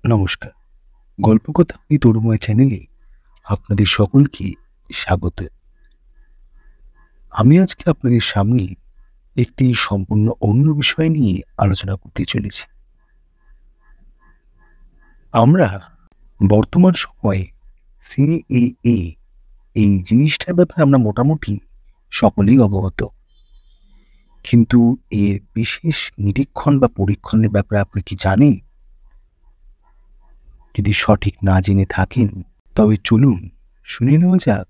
নমস্কার। গল্পকথা ওই তরুময় চ্যানেলে আপনাদের সকলকে স্বাগত। আমি আজকে আপনাদের সামনে একটি সম্পূর্ণ অন্য বিষয় নিয়ে আলোচনা করতে চলেছি। আমরা বর্তমান সময়ে সিএএ এই জিনিসটার ব্যাপারে আমরা মোটামুটি সকলেই অবগত, কিন্তু এর বিশেষ নিরীক্ষণ বা পরীক্ষণের ব্যাপারে আপনি কি জানেন? যদি সঠিক না জেনে থাকেন তবে চলুন শুনে নেওয়া যাক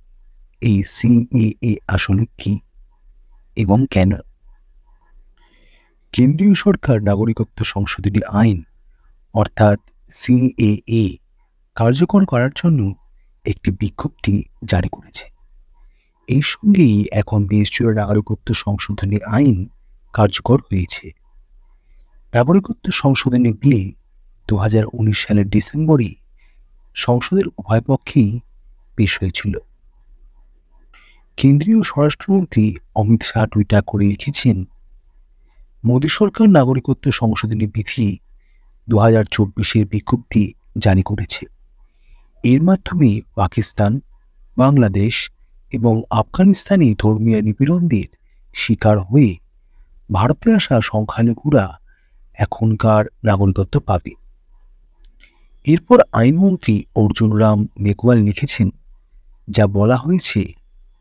এই সিএএ আসলে কি এবং কেন। কেন্দ্রীয় সরকার নাগরিকত্ব সংশোধনী আইন অর্থাৎ সিএএ কার্যকর করার জন্য একটি বিজ্ঞপ্তি জারি করেছে। এই সঙ্গেই এখন দেশজুড়ে নাগরিকত্ব সংশোধনী আইন কার্যকর হয়েছে। নাগরিকত্ব সংশোধনী বিল 2019 সালের ডিসেম্বরে সংসদের উভয় পক্ষেই পেশ হয়েছিল। কেন্দ্রীয় স্বরাষ্ট্রমন্ত্রী অমিত শাহ টুইটার করে লিখেছেন, মোদী সরকার নাগরিকত্ব সংশোধনী বিধি 2024-এর বিজ্ঞপ্তি জারি করেছে। এর মাধ্যমে পাকিস্তান, বাংলাদেশ এবং আফগানিস্তানে ধর্মীয় নিপীড়নদের শিকার হয়ে ভারতে আসা সংখ্যালঘুরা এখনকার নাগরিকত্ব পাবে। এরপর আইনমন্ত্রী অর্জুন রাম মেঘওয়াল লিখেছেন, যা বলা হয়েছে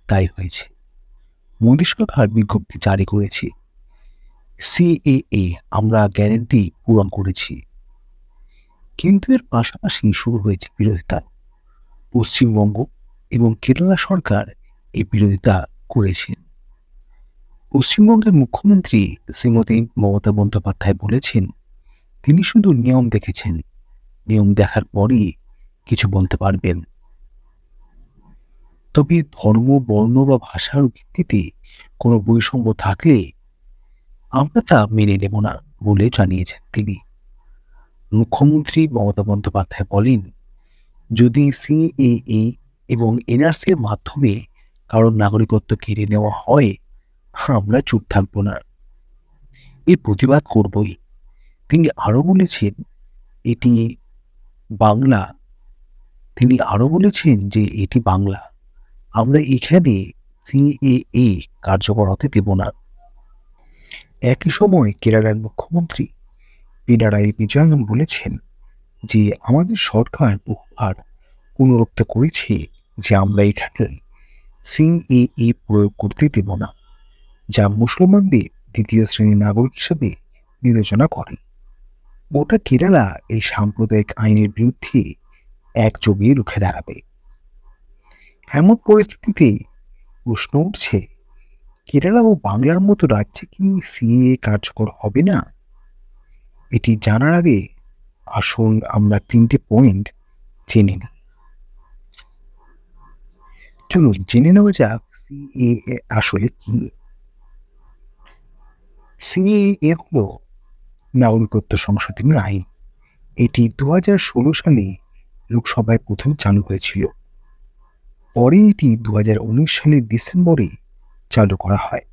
তাই হয়েছে। মোদী সরকার বিজ্ঞপ্তি জারি করেছে, সিএএ আমরা গ্যারান্টি পূরণ করেছি। কিন্তু এর পাশাপাশি শুরু হয়েছে বিরোধিতা। পশ্চিমবঙ্গ এবং কেরালা সরকার এই বিরোধিতা করেছেন। পশ্চিমবঙ্গের মুখ্যমন্ত্রী শ্রীমতী মমতা বন্দ্যোপাধ্যায় বলেছেন, তিনি শুধু নিয়ম দেখেছেন, নিয়ম দেখার পরই কিছু বলতে পারবেন। তবে ধর্ম, বর্ণ বা ভাষার ভিত্তিতে কোনো বৈষম্য থাকলে আমরা তা মেনে নেব না বলে জানিয়েছেন তিনি। মুখ্যমন্ত্রী মমতা বন্দ্যোপাধ্যায় বলেন, যদি সিএএ এবং এনআরসির মাধ্যমে কারোর নাগরিকত্ব কেড়ে নেওয়া হয়, আমরা চুপ থাকব না, এর প্রতিবাদ করবই। তিনি আরো বলেছেন যে এটি বাংলা, আমরা এখানে সিএএ কার্যকর হতে দেব না। একই সময় কেরালার মুখ্যমন্ত্রী পিনারাই বিজয়ন বলেছেন যে আমাদের সরকার বহুবার পুনরুক্তি করেছে যে আমরা এখানে সিএএ প্রয়োগ করতে দেব না, যা মুসলমানদের দ্বিতীয় শ্রেণীর নাগরিক হিসেবে বিবেচনা করে। গোটা কেরালা এই সাম্প্রদায়িক আইনের বিরুদ্ধে একযোগে রুখে দাঁড়াবে। এমন পরিস্থিতিতে প্রশ্ন উঠছে, কেরালা ও বাংলার মতো রাজ্যে কি সিএএ কার্যকর হবে না? এটি জানার আগে আসুন আমরা 3টে পয়েন্ট জেনে নিই। চলুন জেনে নেওয়া যাক সিএএ আসলে কি। সিএএ হলো নাগরিকত্ব সংশোধনী আইন। এটি 2016 সালে লোকসভায় প্রথম চালু হয়েছিল। পরে এটি 2019 সালের ডিসেম্বরে চালু করা হয়।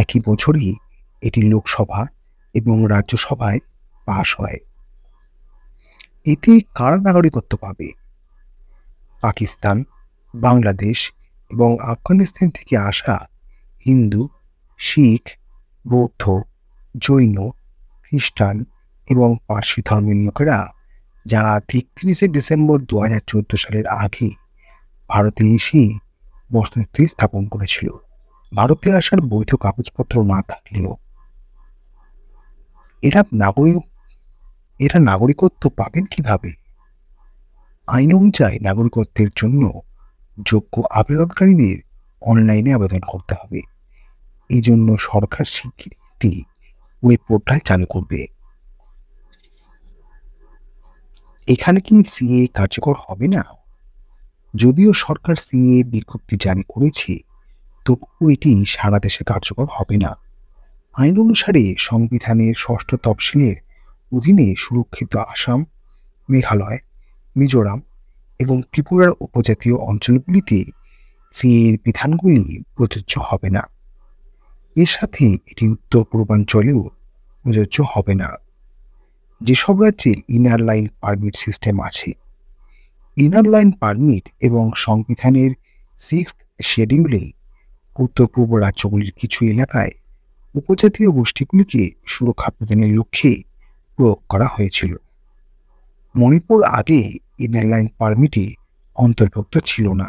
একই বছরই এটি লোকসভা এবং রাজ্যসভায় পাশ হয়। এতে কারা নাগরিকত্ব পাবে? পাকিস্তান, বাংলাদেশ এবং আফগানিস্তান থেকে আসা হিন্দু, শিখ, বৌদ্ধ, জৈন, খ্রিস্টান এবং পার্সি ধর্মের লোকেরা যারা 31শে ডিসেম্বর 2014 সালের আগে ভারতে এসে বসতি স্থাপন করেছিল। ভারতে আসার বৈধ কাগজপত্র না থাকলেও এরা নাগরিকত্ব পাবেন কিভাবে? আইন অনুযায়ী নাগরিকত্বের জন্য যোগ্য আবেদনকারীদের অনলাইনে আবেদন করতে হবে। এই জন্য সরকার শিগগিরই একটি ওয়েব পোর্টাল চালু করবে। এখানে কি সিএএ কার্যকর হবে না? যদিও সরকার সিএএ বিজ্ঞপ্তি জারি করেছে, তবুও এটি সারা দেশে কার্যকর হবে না। আইন অনুসারে সংবিধানের 6ষ্ঠ তফসিলের অধীনে সুরক্ষিত আসাম, মেঘালয়, মিজোরাম এবং ত্রিপুরার উপজাতীয় অঞ্চলগুলিতে সিএর বিধানগুলি প্রযোজ্য হবে না। এর সাথে এটি উত্তর পূর্বাঞ্চলেও প্রযোজ্য হবে না। যেসব রাজ্যে ইনার লাইন পারমিট সিস্টেম আছে, ইনার লাইন পারমিট এবং সংবিধানের 6th শিডিউলে উত্তর পূর্ব রাজ্যগুলির কিছু এলাকায় উপজাতীয় গোষ্ঠীগুলিকে সুরক্ষা প্রদানের লক্ষ্যে প্রয়োগ করা হয়েছিল। মণিপুর আগে ইনার লাইন পারমিটে অন্তর্ভুক্ত ছিল না,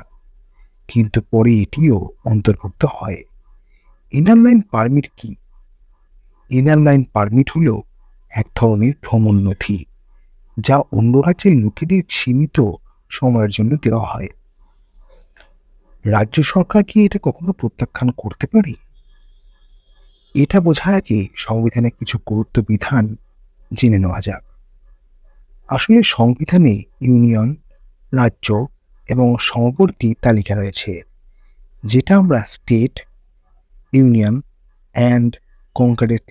কিন্তু পরে এটিও অন্তর্ভুক্ত হয়। ইনার লাইন পারমিট কি? ইনার লাইন পারমিট হল এক ধরনের ভ্রমণ নথি, যা অন্য রাজ্যের লোকেদের সীমিত সময়ের জন্য দেওয়া হয়। রাজ্য সরকার কি এটা কখনো প্রত্যাখ্যান করতে পারে? এটা বোঝার আগে সংবিধানের কিছু গুরুত্ব বিধান জেনে নেওয়া যাক। আসলে সংবিধানে ইউনিয়ন, রাজ্য এবং সমবর্তী তালিকা রয়েছে, যেটা আমরা state, union and concurrent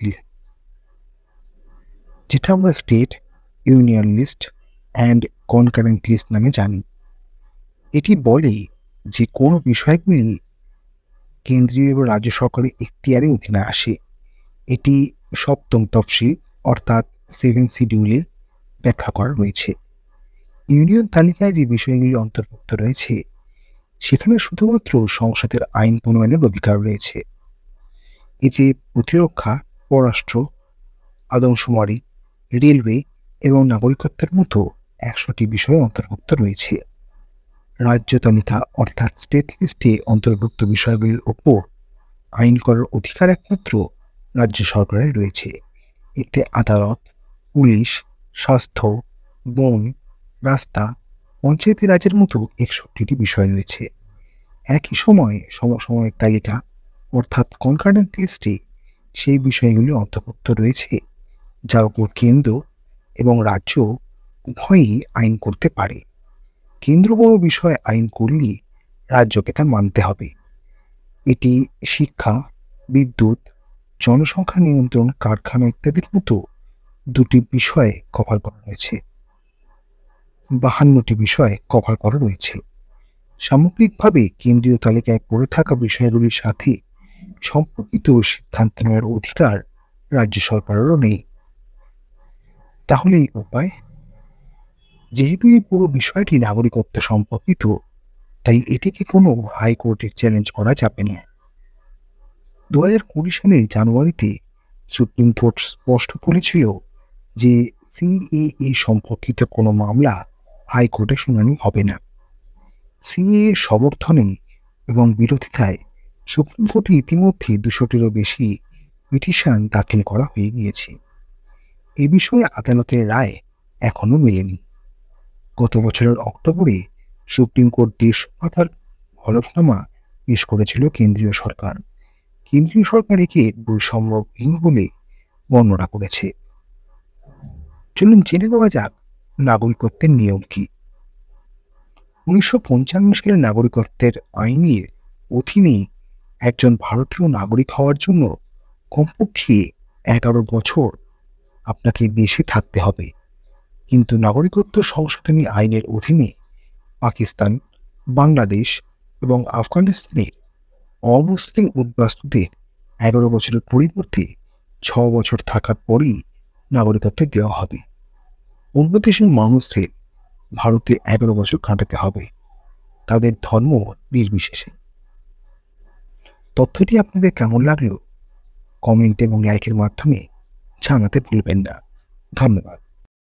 list and concurrent list নামে জানি। এটি বলে যে কোনো বিষয়গুলি কেন্দ্রীয় এবং রাজ্য সরকারের এখতিয়ারের অধীনে আসে। এটি 7ম তফসিল অর্থাৎ 7th শিডিউলে ব্যাখ্যা করা রয়েছে। ইউনিয়ন তালিকায় যে বিষয়গুলি অন্তর্ভুক্ত রয়েছে, সেখানে শুধুমাত্র সংসদের আইন প্রণয়নের অধিকার রয়েছে। এতে প্রতিরক্ষা, পররাষ্ট্র, আদমশুমারি, রেলওয়ে এবং নাগরিকত্বের মতো 100টি বিষয় অন্তর্ভুক্ত রয়েছে। রাজ্য তালিকা অর্থাৎ স্টেট লিস্টে অন্তর্ভুক্ত বিষয়গুলির ওপর আইন করার অধিকার একমাত্র রাজ্য সরকারের রয়েছে। এতে আদালত, পুলিশ, স্বাস্থ্য, বন, রাস্তা, পঞ্চায়েতি রাজের মতো 61টি বিষয় রয়েছে। একই সময়ে সমসাময়িক তালিকা অর্থাৎ কনকারেন্ট লিস্টে সেই বিষয়গুলি অন্তর্ভুক্ত রয়েছে যার উপর কেন্দ্র এবং রাজ্য উভয়ই আইন করতে পারে। কেন্দ্র কোনো বিষয়ে আইন করলে রাজ্যকে তা মানতে হবে। এটি শিক্ষা, বিদ্যুৎ, জনসংখ্যা নিয়ন্ত্রণ, কারখানা ইত্যাদির মতো 2টি বিষয়ে কভার করা রয়েছে। 52টি বিষয়ে কভার করা রয়েছে। সামগ্রিকভাবে কেন্দ্রীয় তালিকায় পড়ে থাকা বিষয়গুলির সাথে সম্পর্কিত সিদ্ধান্ত নেওয়ার অধিকার রাজ্য সরকারেরও নেই। তাহলে এই উপায়, যেহেতু এই পুরো বিষয়টি নাগরিকত্ব সম্পর্কিত, তাই এটিকে কোনো হাইকোর্টের চ্যালেঞ্জ করা যাবে না। 2020 সালের জানুয়ারিতে সুপ্রিম কোর্ট স্পষ্ট বলেছিল যে সিএএ সম্পর্কিত কোনো মামলা হাইকোর্টে শুনানি হবে না। সিএএ সমর্থনে এবং বিরোধিতায় সুপ্রিম কোর্টে ইতিমধ্যে 200টিরও বেশি পিটিশন দাখিল করা হয়ে গিয়েছে। এ বিষয়ে আদালতের রায় এখনো মেলেনি। গত বছরের অক্টোবরে সুপ্রিম কোর্ট 150 পাতার হলফনামা পেশ করেছিল কেন্দ্রীয় সরকার। কেন্দ্রীয় সরকার একে বৈষম্যহীন বলে বর্ণনা করেছে। চলুন জেনে নেওয়া যাক নাগরিকত্বের নিয়ম কি। 1955 সালের নাগরিকত্বের আইনের অধীনে একজন ভারতীয় নাগরিক হওয়ার জন্য কমপক্ষে 11 বছর আপনাকে দেশে থাকতে হবে। কিন্তু নাগরিকত্ব সংশোধনী আইনের অধীনে পাকিস্তান, বাংলাদেশ এবং আফগানিস্তানের অমুসলিম উদ্বাস্তুদের 11 বছরের পরিবর্তে 6 বছর থাকার পরই নাগরিকত্ব দেওয়া হবে। অন্য দেশের মানুষদের ভারতে 11 বছর কাটাতে হবে, তাদের ধর্ম নির্বিশেষে। তথ্যটি আপনাদের কেমন লাগলো কমেন্ট এবং লাইকের মাধ্যমে জানাতে ভুলবেন না। ধন্যবাদ।